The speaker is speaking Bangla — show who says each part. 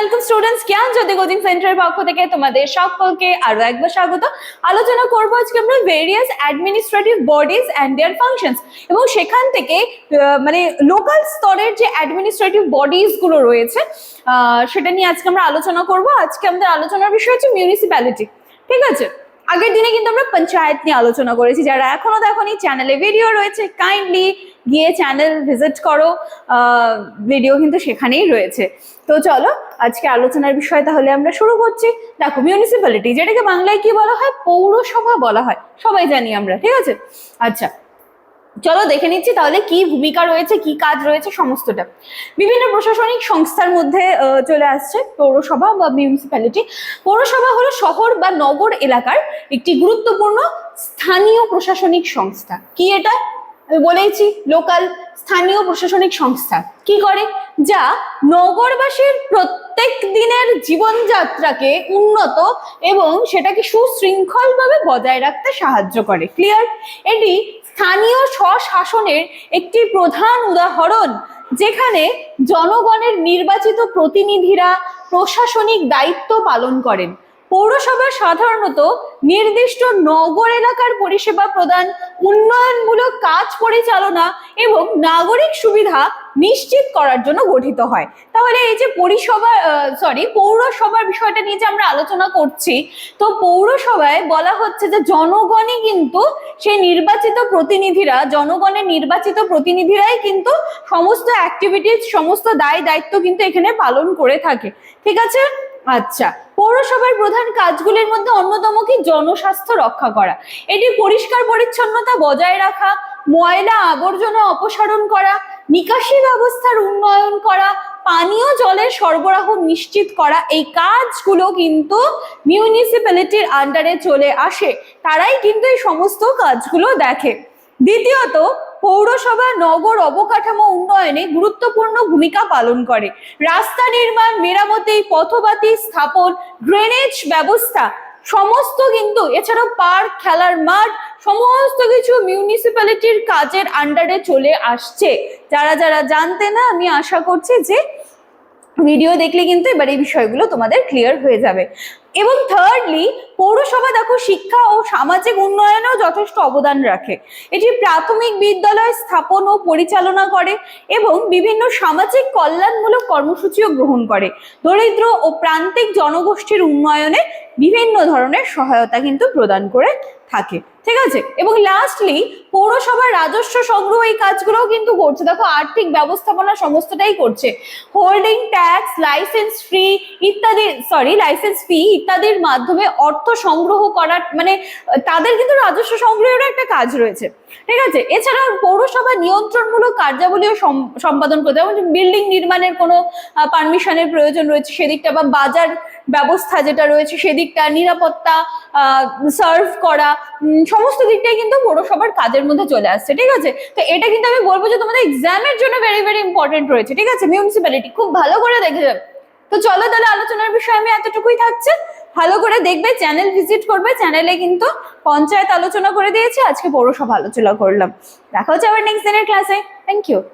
Speaker 1: ওয়েলকাম স্টুডেন্টস, জ্ঞান জ্যোতি কোচিং সেন্টারের পক্ষ থেকে তোমাদের সকলকে আরো একবার স্বাগত। আলোচনা করব আজকে আমরা various administrative bodies and their functions, এবং সেখান থেকে মানে লোকাল স্তরের যে অ্যাডমিনিস্ট্রেটিভ বডিজ গুলো রয়েছে সেটা নিয়ে আজকে আমরা আলোচনা করব। আজকে আমাদের আলোচনার বিষয় হচ্ছে মিউনিসিপ্যালিটি। ঠিক আছে, আগের দিনে কিন্তু আমরা পঞ্চায়েত নিয়ে আলোচনা করেছি। যারা এখনো দেখোনি, চ্যানেলে ভিডিও রয়েছে, কাইন্ডলি গিয়ে চ্যানেল ভিজিট করো, ভিডিও কিন্তু সেখানেই রয়েছে। তো চলো আজকে আলোচনার বিষয় তাহলে আমরা শুরু করছি। দেখো, মিউনিসিপ্যালিটি যেটাকে বাংলায় কি বলা হয়, পৌরসভা বলা হয়, সবাই জানি আমরা। ঠিক আছে, আচ্ছা চলো দেখে নিচ্ছি তাহলে কি ভূমিকা রয়েছে, কি কাজ রয়েছে সমস্তটা। বিভিন্ন প্রশাসনিক সংস্থার মধ্যে চলে আসছে পৌরসভা বা মিউনিসিপ্যালিটি। পৌরসভা হলো শহর বা নগর এলাকার একটি গুরুত্বপূর্ণ স্থানীয় প্রশাসনিক সংস্থা। কি এটা আমি বলেইছি, লোকাল স্থানীয় প্রশাসনিক সংস্থা। কি করে? যা নগরবাসীর প্রত্যেক দিনের জীবনযাত্রাকে উন্নত এবং সেটাকে সুশৃঙ্খলভাবে বজায় রাখতে সাহায্য করে। ক্লিয়ার? এটি স্থানীয় স্বশাসনের একটি প্রধান উদাহরণ, যেখানে জনগণের নির্বাচিত প্রতিনিধিরা প্রশাসনিক দায়িত্ব পালন করেন। পৌরসভা সাধারণত নির্দিষ্ট নগর এলাকার পরিষেবা প্রদান, উন্নয়নমূলক কাজ পরিচালনা এবং নাগরিক সুবিধা নিশ্চিত করার জন্য গঠিত হয়। তাহলে এই যে পৌরসভার বিষয়টা নিয়ে যে আমরা আলোচনা করছি, তো পৌরসভায় বলা হচ্ছে যে জনগণই কিন্তু সেই নির্বাচিত প্রতিনিধিরা, জনগণের নির্বাচিত প্রতিনিধিরাই কিন্তু সমস্ত অ্যাক্টিভিটিস, সমস্ত দায় দায়িত্ব কিন্তু এখানে পালন করে থাকে। ঠিক আছে, আচ্ছা পৌরসভার প্রধান কাজগুলির মধ্যে অন্যতম কি জনস্বাস্থ্য রক্ষা করা। এটি পরিষ্কার পরিচ্ছন্নতা বজায় রাখা, ময়লা আবর্জনা অপসারণ করা, নিকাশি ব্যবস্থার উন্নয়ন করা, পানীয় জলের সরবরাহ নিশ্চিত করা। এই কাজগুলো কিন্তু মিউনিসিপ্যালিটির আন্ডারে চলে আসে, তারাই কিন্তু এই সমস্ত কাজগুলো দেখে। দ্বিতীয়ত, পৌরসভা নগর অবকাঠামো উন্নয়নে গুরুত্বপূর্ণ ভূমিকা পালন করে। রাস্তা নির্মাণ, মেরামতি, পথবাতি স্থাপন, ড্রেনেজ ব্যবস্থা সমস্ত কিন্তু, এছাড়াও পার্ক, খেলার মাঠ, সমস্ত কিছু মিউনিসিপ্যালিটির কাজের আন্ডারে চলে আসছে। যারা যারা জানতে না, আমি আশা করছি যে ভিডিও দেখলে কিন্তু এবার এই বিষয়গুলো তোমাদের ক্লিয়ার হয়ে যাবে। এবং থার্ডলি, পৌরসভা দেখো শিক্ষা ও সামাজিক উন্নয়নেও যথেষ্ট অবদান রাখে। এটি প্রাথমিক বিদ্যালয় স্থাপন ও পরিচালনা করে এবং বিভিন্ন সামাজিক কল্যাণমূলক কর্মসূচিও গ্রহণ করে। দরিদ্র ও প্রান্তিক জনগোষ্ঠীর উন্নয়নে বিভিন্ন ধরনের সহায়তা কিন্তু প্রদান করে থাকে। ঠিক আছে, এবং লাস্টলি পৌরসভার রাজস্ব সংগ্রহ এই কাজগুলোও কিন্তু করছে। দেখো, আর্থিক ব্যবস্থাপনা সমস্তটাই করছে। হোল্ডিং ট্যাক্স, লাইসেন্স ফি ইত্যাদির মাধ্যমে অর্থ সংগ্রহ করার, মানে তাদের কিন্তু রাজস্ব সংগ্রহেরও একটা কাজ রয়েছে। ঠিক আছে, এছাড়াও পৌরসভা নিয়ন্ত্রণমূলক কার্যাবলীও সম্পাদন করতে, যেমন বিল্ডিং নির্মাণের কোনো পারমিশনের প্রয়োজন রয়েছে সেদিকটা, বা বাজার ব্যবস্থা যেটা রয়েছে সেদিকটা, নিরাপত্তা সার্ভ করা, সমস্ত দিকটাই কিন্তু পৌরসভার কাজের মধ্যে চলে আসছে। ঠিক আছে, তো এটা কিন্তু আমি বলবো যে তোমাদের এক্সামের জন্য ভেরি ভেরি ইম্পর্টেন্ট রয়েছে। ঠিক আছে, মিউনিসিপ্যালিটি খুব ভালো করে দেখে যাবে। তো চলো তাহলে আলোচনার বিষয় আমি এতটুকুই থাকছে। ভালো করে দেখবে, চ্যানেল ভিজিট করবে। চ্যানেলে কিন্তু পঞ্চায়েত আলোচনা করে দিয়েছি, আজকে পৌরসভা আলোচনা করলাম। দেখা হচ্ছে আবার নেক্সট দিনের ক্লাসে। Thank you.